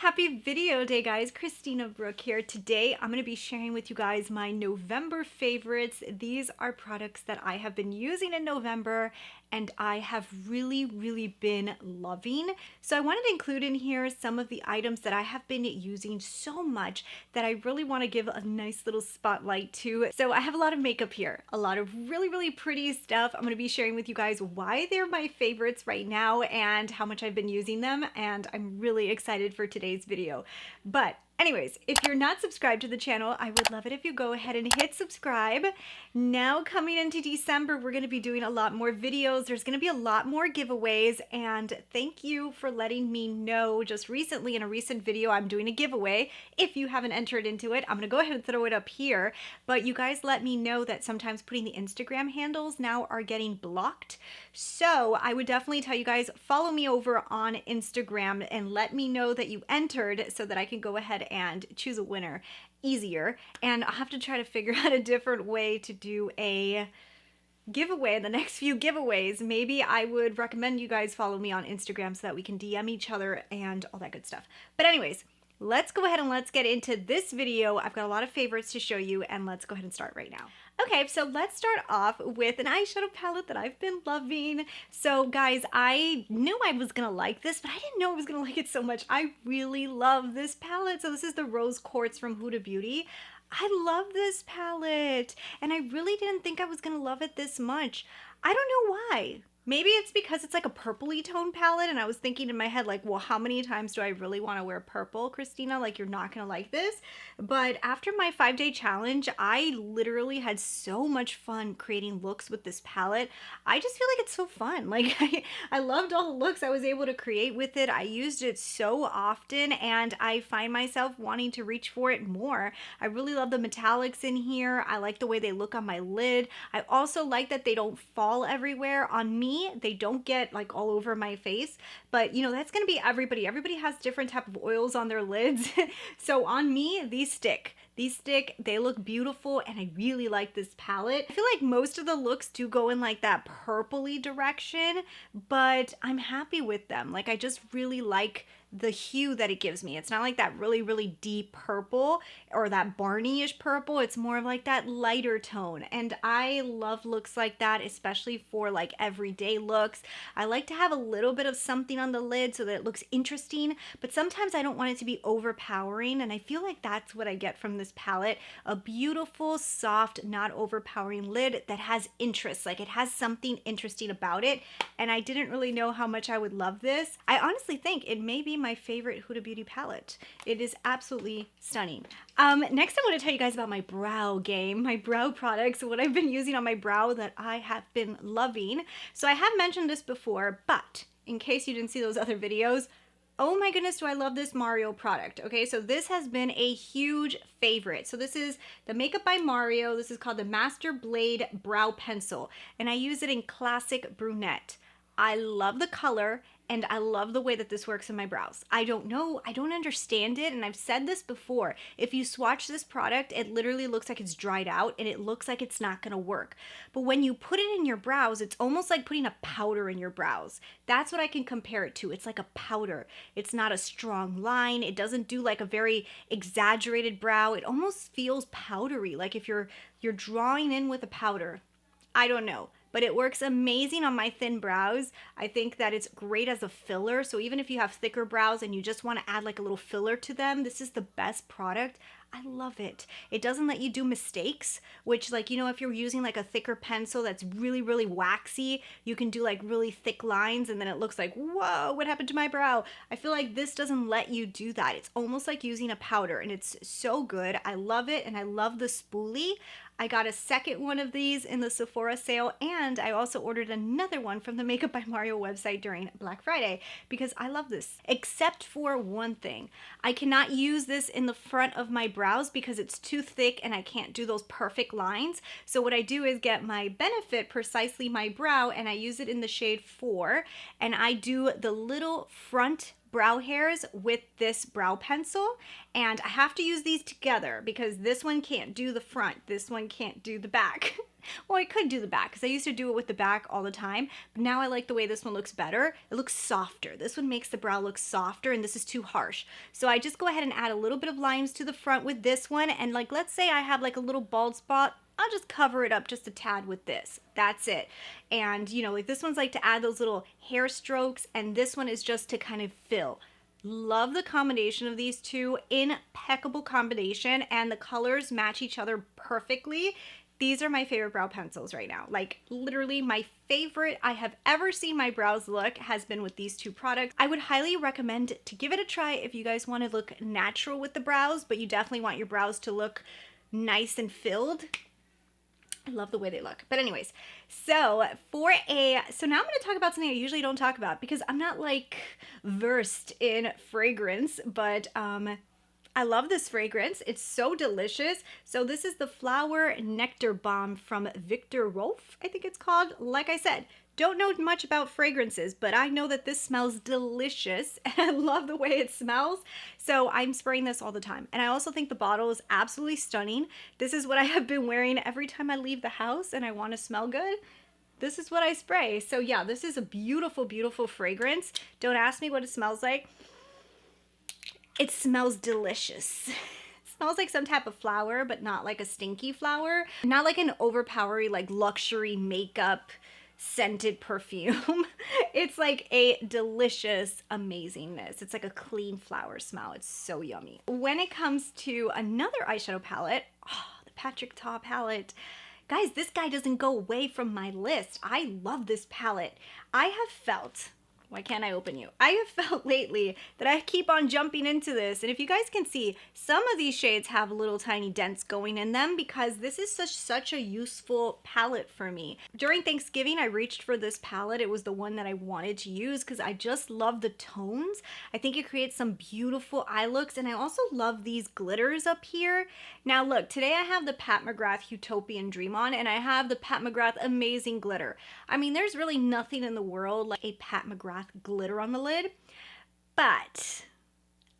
Happy video day, guys. Christina Brooke here. Today I'm going to be sharing with you guys my November favorites. These are products that I have been using in November and I have really been loving. So I wanted to include in here some of the items that I have been using so much that I really want to give a nice little spotlight to. So I have a lot of makeup here, a lot of really pretty stuff. I'm going to be sharing with you guys why they're my favorites right now and how much I've been using them, and I'm really excited for today's video. But anyways, if you're not subscribed to the channel, I would love it if you go ahead and hit subscribe. Now coming into December, we're going to be doing a lot more videos. There's going to be a lot more giveaways, and thank you for letting me know just recently in a recent video I'm doing a giveaway. If you haven't entered into it, I'm going to go ahead and throw it up here, but you guys let me know that sometimes putting the Instagram handles now are getting blocked. So I would definitely tell you guys, follow me over on Instagram and let me know that you entered so that I can go ahead and choose a winner easier. And I'll have to try to figure out a different way to do a giveaway in the next few giveaways. Maybe I would recommend you guys follow me on Instagram so that we can DM each other and all that good stuff. But anyways, let's go ahead and let's get into this video. I've got a lot of favorites to show you, and let's go ahead and start right now. Okay, so let's start off with an eyeshadow palette that I've been loving. So guys, I knew I was gonna like this, but I didn't know I was gonna like it so much. I really love this palette. So this is the Rose Quartz from Huda Beauty. I love this palette, and I really didn't think I was gonna love it this much. I don't know why. Maybe it's because it's like a purpley tone palette, and I was thinking in my head like, well, how many times do I really want to wear purple, Christina? Like, you're not gonna like this. But after my 5-day challenge, I literally had so much fun creating looks with this palette. I just feel like it's so fun. Like, I loved all the looks I was able to create with it. I used it so often, and I find myself wanting to reach for it more. I really love the metallics in here. I like the way they look on my lid. I also like that they don't fall everywhere. On me, they don't get like all over my face, but you know, that's gonna be everybody. Everybody has different type of oils on their lids. So on me, these stick. These stick, they look beautiful, and I really like this palette. I feel like most of the looks do go in like that purpley direction, but I'm happy with them. Like, I just really like the hue that it gives me. It's not like that really deep purple or that Barney-ish purple. It's more of like that lighter tone, and I love looks like that, especially for like everyday looks. I like to have a little bit of something on the lid so that it looks interesting, but sometimes I don't want it to be overpowering, and I feel like that's what I get from this palette. A beautiful, soft, not overpowering lid that has interest. Like, it has something interesting about it, and I didn't really know how much I would love this. I honestly think it may be my favorite Huda Beauty palette. It is absolutely stunning. Next I want to tell you guys about my brow game, my brow products, what I've been using on my brow that I have been loving. So I have mentioned this before, but in case you didn't see those other videos, oh my goodness, do I love this Mario product. Okay, so this has been a huge favorite. So this is the Makeup by Mario. This is called the Master Blade Brow Pencil, and I use it in Classic Brunette. I love the color, and I love the way that this works in my brows. I don't know, I don't understand it, and I've said this before. If you swatch this product, it literally looks like it's dried out, and it looks like it's not gonna work. But when you put it in your brows, it's almost like putting a powder in your brows. That's what I can compare it to. It's like a powder. It's not a strong line. It doesn't do like a very exaggerated brow. It almost feels powdery, like if you're drawing in with a powder. I don't know, but it works amazing on my thin brows. I think that it's great as a filler. So even if you have thicker brows and you just want to add like a little filler to them, this is the best product. I love it. It doesn't let you do mistakes, which, like, you know, if you're using like a thicker pencil that's really waxy, you can do like really thick lines and then it looks like, whoa, what happened to my brow? I feel like this doesn't let you do that. It's almost like using a powder, and it's so good. I love it, and I love the spoolie. I got a second one of these in the Sephora sale, and I also ordered another one from the Makeup by Mario website during Black Friday because I love this, except for one thing. I cannot use this in the front of my brows because it's too thick and I can't do those perfect lines. So what I do is get my Benefit Precisely My Brow, and I use it in the shade 4, and I do the little front brow hairs with this brow pencil, and I have to use these together because this one can't do the front, this one can't do the back. Well, I could do the back because I used to do it with the back all the time. But now I like the way this one looks better. It looks softer. This one makes the brow look softer, and this is too harsh. So I just go ahead and add a little bit of lines to the front with this one. And like, let's say I have like a little bald spot. I'll just cover it up just a tad with this. That's it. And you know, like this one's like to add those little hair strokes, and this one is just to kind of fill. Love the combination of these two. Impeccable combination, and the colors match each other perfectly. These are my favorite brow pencils right now. Like literally my favorite I have ever seen my brows look has been with these two products. I would highly recommend to give it a try if you guys want to look natural with the brows, but you definitely want your brows to look nice and filled. I love the way they look. But anyways, so now I'm going to talk about something I usually don't talk about because I'm not like versed in fragrance, but I love this fragrance. It's so delicious. So this is the Flower Nectar Bomb from Victor Rolf, I think it's called. Like I said, don't know much about fragrances, but I know that this smells delicious and I love the way it smells. So I'm spraying this all the time. And I also think the bottle is absolutely stunning. This is what I have been wearing every time I leave the house and I want to smell good. This is what I spray. So yeah, this is a beautiful, beautiful fragrance. Don't ask me what it smells like. It smells delicious. It smells like some type of flower, but not like a stinky flower. Not like an overpowering, like luxury makeup scented perfume. It's like a delicious amazingness. It's like a clean flower smell. It's so yummy. When it comes to another eyeshadow palette, the Patrick Ta palette. Guys, this guy doesn't go away from my list. I love this palette. I have felt... Why can't I open you? I have felt lately that I keep on jumping into this. And if you guys can see, some of these shades have little tiny dents going in them because this is such a useful palette for me. During Thanksgiving, I reached for this palette. It was the one that I wanted to use because I just love the tones. I think it creates some beautiful eye looks. And I also love these glitters up here. Now look, today I have the Pat McGrath Utopian Dream on and I have the Pat McGrath Amazing Glitter. I mean, there's really nothing in the world like a Pat McGrath glitter on the lid, but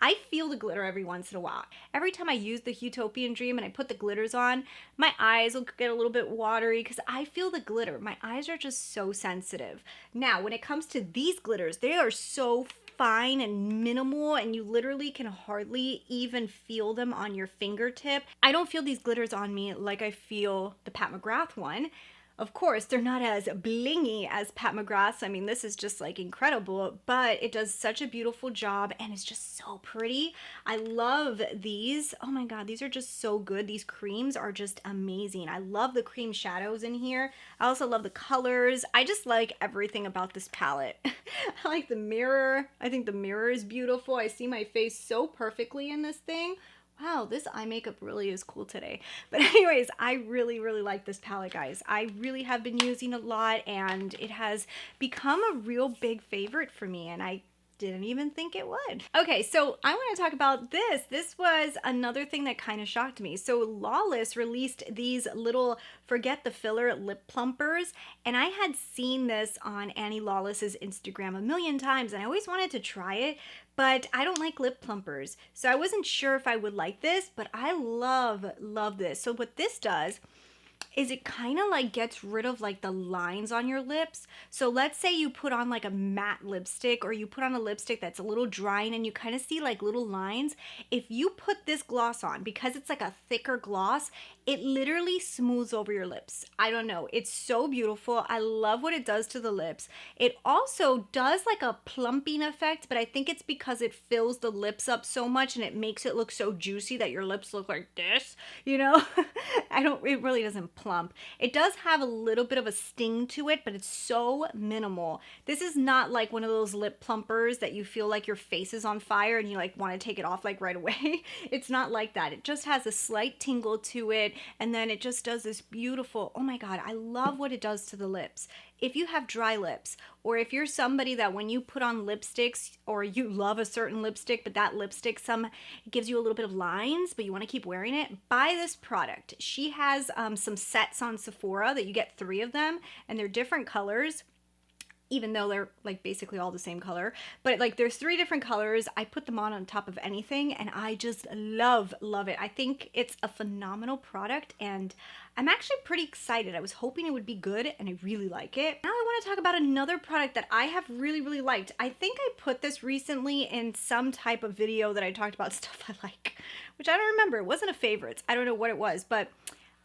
I feel the glitter every once in a while. Every time I use the Utopian Dream and I put the glitters on, my eyes will get a little bit watery because I feel the glitter. My eyes are just so sensitive. Now, when it comes to these glitters, they are so fine and minimal and you literally can hardly even feel them on your fingertip. I don't feel these glitters on me like I feel the Pat McGrath one. Of course, they're not as blingy as Pat McGrath's. I mean, this is just like incredible, but it does such a beautiful job and it's just so pretty. I love these. Oh my God, these are just so good. These creams are just amazing. I love the cream shadows in here. I also love the colors. I just like everything about this palette. I like the mirror. I think the mirror is beautiful. I see my face so perfectly in this thing. Wow, this eye makeup really is cool today. But anyways, I really, really like this palette, guys. I really have been using a lot and it has become a real big favorite for me and I didn't even think it would. Okay, so I want to talk about this. This was another thing that kind of shocked me. So Lawless released these little Forget the Filler lip plumpers and I had seen this on Annie Lawless's Instagram a million times and I always wanted to try it, but I don't like lip plumpers. So I wasn't sure if I would like this, but I love this. So what this does is it kind of like gets rid of like the lines on your lips. So let's say you put on like a matte lipstick or you put on a lipstick that's a little drying and you kind of see like little lines. If you put this gloss on, because it's like a thicker gloss, it literally smooths over your lips. I don't know. It's so beautiful. I love what it does to the lips. It also does like a plumping effect, but I think it's because it fills the lips up so much and it makes it look so juicy that your lips look like this, you know? It really doesn't plump. It does have a little bit of a sting to it, but it's so minimal. This is not like one of those lip plumpers that you feel like your face is on fire and you like want to take it off like right away. It's not like that. It just has a slight tingle to it and then it just does this beautiful, oh my God, I love what it does to the lips. If you have dry lips, or if you're somebody that when you put on lipsticks, or you love a certain lipstick, but that lipstick it gives you a little bit of lines, but you want to keep wearing it, buy this product. She has some sets on Sephora that you get 3 of them, and they're different colors. even though they're like basically all the same color. But like there's 3 different colors. I put them on top of anything and I just love it. I think it's a phenomenal product and I'm actually pretty excited. I was hoping it would be good and I really like it. Now I want to talk about another product that I have really liked. I think I put this recently in some type of video that I talked about stuff I like, which I don't remember. It wasn't a favorites. I don't know what it was, but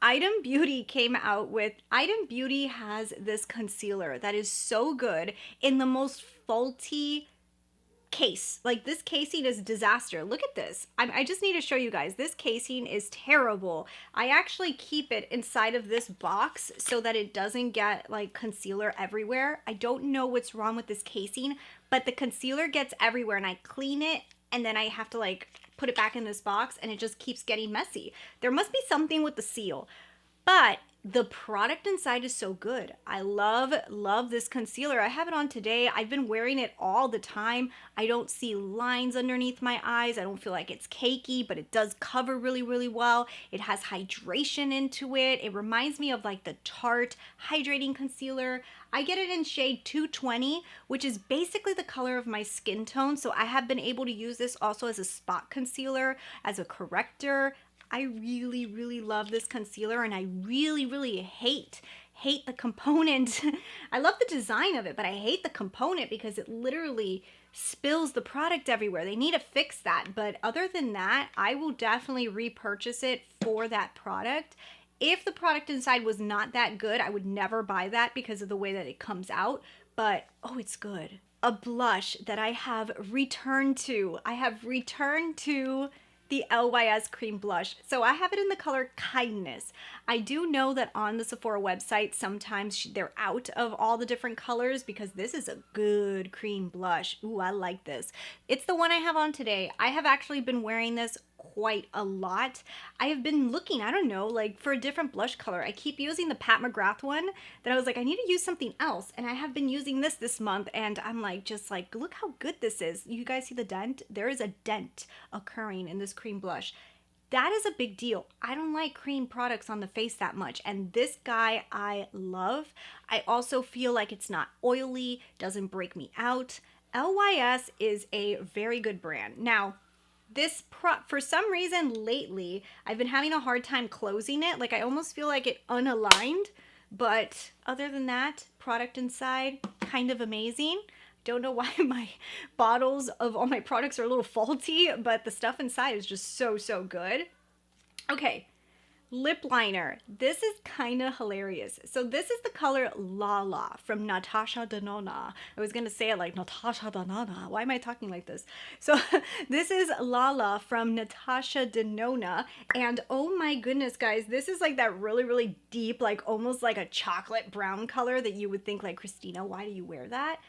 Item Beauty came out with, Item Beauty has this concealer that is so good in the most faulty case. Like this casing is a disaster. Look at this. I just need to show you guys. This casing is terrible. I actually keep it inside of this box so that it doesn't get like concealer everywhere. I don't know what's wrong with this casing, but the concealer gets everywhere and I clean it and then I have to like put it back in this box and it just keeps getting messy. There must be something with the seal, but the product inside is so good. I love this concealer. I have it on today. I've been wearing it all the time. I don't see lines underneath my eyes. I don't feel like it's cakey, but it does cover really well. It has hydration into it. It reminds me of like the Tarte hydrating concealer. I get it in shade 220, which is basically the color of my skin tone. So I have been able to use this also as a spot concealer, as a corrector. I really love this concealer and I really hate the component. I love the design of it, but I hate the component because it literally spills the product everywhere. They need to fix that. But other than that, I will definitely repurchase it for that product. If the product inside was not that good, I would never buy that because of the way that it comes out. But, oh, it's good. A blush that I have returned to. I have returned to the LYS cream blush. So I have it in the color Kindness. I do know that on the Sephora website, sometimes they're out of all the different colors because this is a good cream blush. Ooh, I like this. It's the one I have on today. I have actually been wearing this quite a lot. I have been looking, I don't know, like for a different blush color. I keep using the Pat McGrath one that I was like, I need to use something else. And I have been using this month and I'm like, just like, look how good this is. You guys see the dent? There is a dent occurring in this cream blush. That is a big deal. I don't like cream products on the face that much. And this guy I love. I also feel like it's not oily, doesn't break me out. LYS is a very good brand. Now, for some reason lately, I've been having a hard time closing it. Like I almost feel like it unaligned, but other than that, product inside, kind of amazing. Don't know why my bottles of all my products are a little faulty, but the stuff inside is just so good. Okay, lip liner. This is kind of hilarious. So this is the color La La from Natasha Denona. I was going to say it like Natasha Denona. Why am I talking like this? So this is La La from Natasha Denona. And oh my goodness, guys, this is like that really deep, like almost like a chocolate brown color that you would think like, Christina, why do you wear that?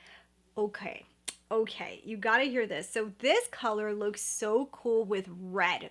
Okay, you gotta hear this. So this color looks so cool with red.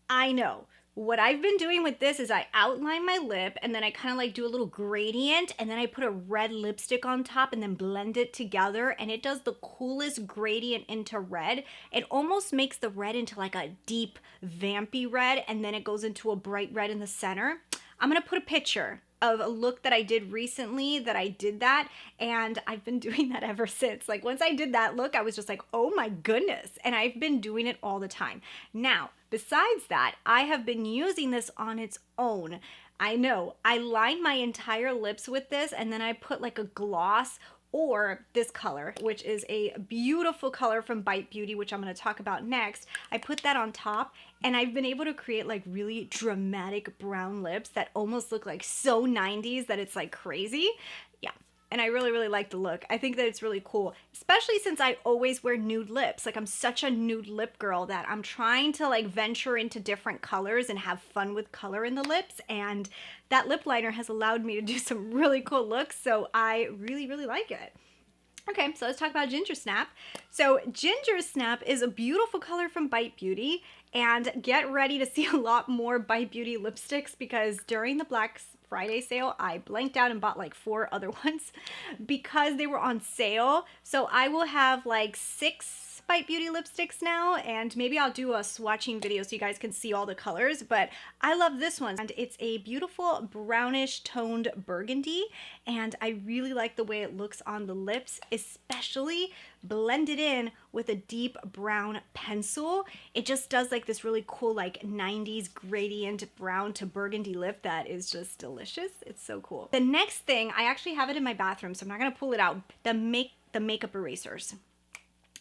I know. What I've been doing with this is I outline my lip and then I kind of like do a little gradient and then I put a red lipstick on top and then blend it together and it does the coolest gradient into red. It almost makes the red into like a deep vampy red and then it goes into a bright red in the center. I'm going to put a picture of a look that I did recently that I did that and I've been doing that ever since. Like once I did that look, I was just like, oh my goodness. And I've been doing it all the time. Now, besides that, I have been using this on its own. I know, I lined my entire lips with this and then I put like a gloss or this color, which is a beautiful color from Bite Beauty, which I'm going to talk about next. I put that on top and I've been able to create like really dramatic brown lips that almost look like so 90s that it's like crazy. Yeah. And I really like the look. I think that it's really cool, especially since I always wear nude lips. Like I'm such a nude lip girl that I'm trying to like venture into different colors and have fun with color in the lips. And that lip liner has allowed me to do some really cool looks. So I really like it. Okay, so let's talk about Gingersnap. So Gingersnap is a beautiful color from Bite Beauty. And get ready to see a lot more Bite Beauty lipsticks because during the Black Friday sale, I blanked out and bought like 4 other ones because they were on sale. So I will have like 6 Bite Beauty lipsticks now, and maybe I'll do a swatching video so you guys can see all the colors, but I love this one. And it's a beautiful brownish toned burgundy, and I really like the way it looks on the lips, especially blended in with a deep brown pencil. It just does like this really cool like 90s gradient brown to burgundy lip that is just delicious. It's so cool. The next thing, I actually have it in my bathroom, so I'm not gonna pull it out. The makeup erasers.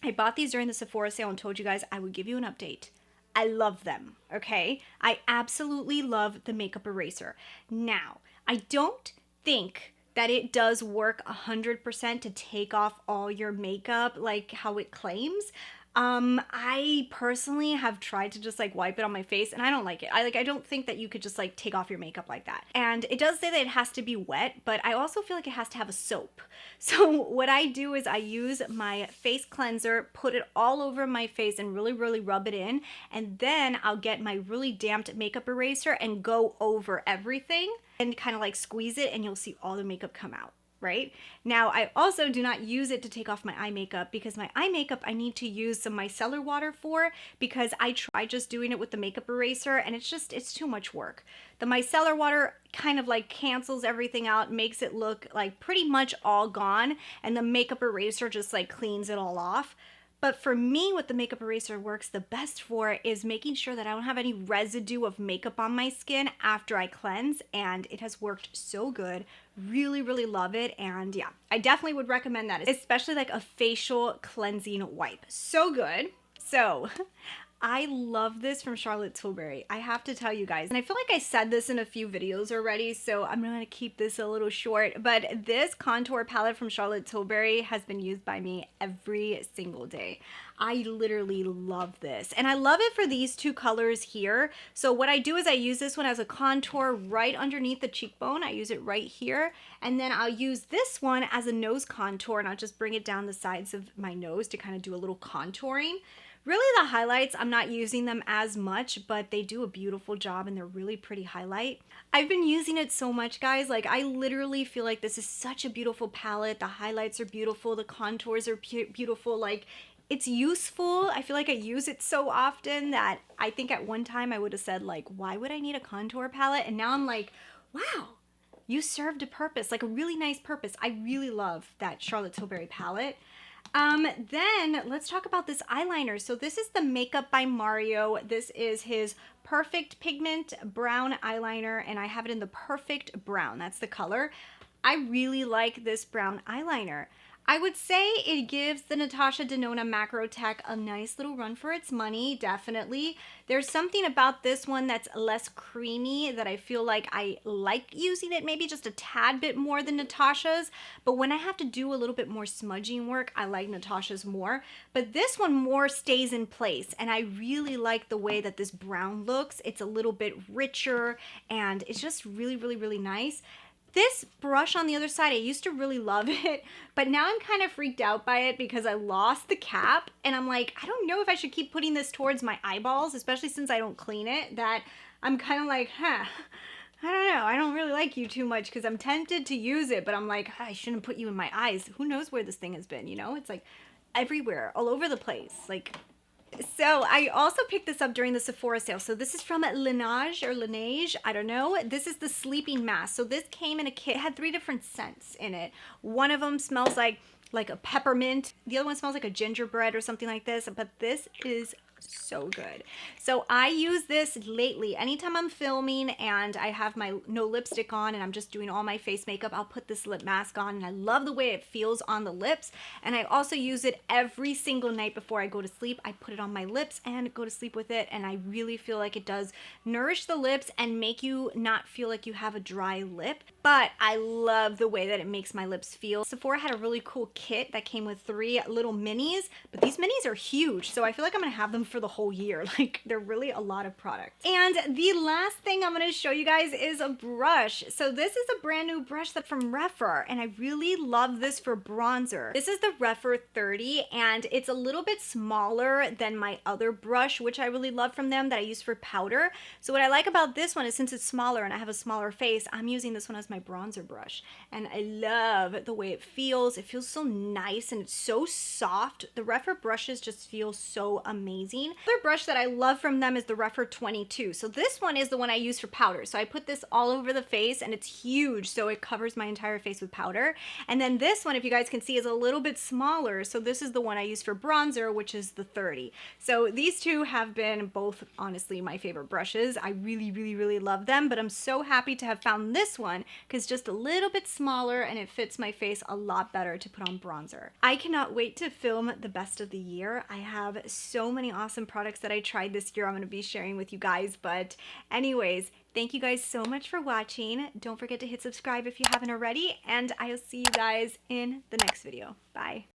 I bought these during the Sephora sale and told you guys I would give you an update. I love them, okay? I absolutely love the makeup eraser. Now, I don't think that it does work 100% to take off all your makeup like how it claims. I personally have tried to just like wipe it on my face and I don't like it. I don't think that you could just like take off your makeup like that. And it does say that it has to be wet, but I also feel like it has to have a soap. So what I do is I use my face cleanser, put it all over my face and really, really rub it in. And then I'll get my really damped makeup eraser and go over everything and kind of like squeeze it and you'll see all the makeup come out. Right? Now, I also do not use it to take off my eye makeup because my eye makeup I need to use some micellar water for because I tried just doing it with the makeup eraser and it's too much work. The micellar water kind of like cancels everything out, makes it look like pretty much all gone, and the makeup eraser just like cleans it all off. But for me, what the makeup eraser works the best for is making sure that I don't have any residue of makeup on my skin after I cleanse, and it has worked so good. Really, really love it, and yeah, I definitely would recommend that, especially like a facial cleansing wipe. So good. So, I love this from Charlotte Tilbury. I have to tell you guys, and I feel like I said this in a few videos already, so I'm gonna keep this a little short, but this contour palette from Charlotte Tilbury has been used by me every single day. I literally love this, and I love it for these two colors here. So what I do is I use this one as a contour right underneath the cheekbone. I use it right here, and then I'll use this one as a nose contour, and I'll just bring it down the sides of my nose to kind of do a little contouring. Really, the highlights, I'm not using them as much, but they do a beautiful job and they're really pretty highlight. I've been using it so much, guys. Like, I literally feel like this is such a beautiful palette. The highlights are beautiful. The contours are beautiful. Like, it's useful. I feel like I use it so often that I think at one time I would have said, like, why would I need a contour palette? And now I'm like, wow, you served a purpose, like a really nice purpose. I really love that Charlotte Tilbury palette. Then let's talk about this eyeliner. So this is the Makeup by Mario. This is his Perfect Pigment Brown eyeliner, and I have it in the Perfect Brown. That's the color. I really like this brown eyeliner. I would say it gives the Natasha Denona Macro Tech a nice little run for its money, definitely. There's something about this one that's less creamy that I feel like I like using it maybe just a tad bit more than Natasha's, but when I have to do a little bit more smudging work, I like Natasha's more. But this one more stays in place, and I really like the way that this brown looks. It's a little bit richer, and it's just really, really, really nice. This brush on the other side, I used to really love it, but now I'm kind of freaked out by it because I lost the cap, and I'm like, I don't know if I should keep putting this towards my eyeballs, especially since I don't clean it, that I'm kind of like, I don't know, I don't really like you too much because I'm tempted to use it, but I'm like, I shouldn't put you in my eyes. Who knows where this thing has been, you know? It's like everywhere, all over the place, like... So I also picked this up during the Sephora sale. So this is from Laneige, I don't know. This is the sleeping mask. So this came in a kit. It had 3 different scents in it. One of them smells like a peppermint. The other one smells like a gingerbread or something like this. But this is so good. So I use this lately. Anytime I'm filming and I have my no lipstick on and I'm just doing all my face makeup, I'll put this lip mask on, and I love the way it feels on the lips. And I also use it every single night before I go to sleep. I put it on my lips and go to sleep with it, and I really feel like it does nourish the lips and make you not feel like you have a dry lip. But I love the way that it makes my lips feel. Sephora had a really cool kit that came with 3 little minis, but these minis are huge, so I feel like I'm gonna have them for the whole year. Like, they're really a lot of products. And the last thing I'm going to show you guys is a brush. So this is a brand new brush that's from Refer, and I really love this for bronzer. This is the Refer 30, and it's a little bit smaller than my other brush, which I really love from them that I use for powder. So what I like about this one is, since it's smaller and I have a smaller face, I'm using this one as my bronzer brush. And I love the way it feels. It feels so nice and it's so soft. The Refer brushes just feel so amazing. Another brush that I love from them is the Refer 22. So this one is the one I use for powder. So I put this all over the face and it's huge, so it covers my entire face with powder. And then this one, if you guys can see, is a little bit smaller. So this is the one I use for bronzer, which is the 30. So these two have been both, honestly, my favorite brushes. I really love them, but I'm so happy to have found this one because just a little bit smaller and it fits my face a lot better to put on bronzer. I cannot wait to film the best of the year. I have so many awesome products that I tried this year I'm going to be sharing with you guys. But anyways, thank you guys so much for watching. Don't forget to hit subscribe if you haven't already, and I'll see you guys in the next video. Bye.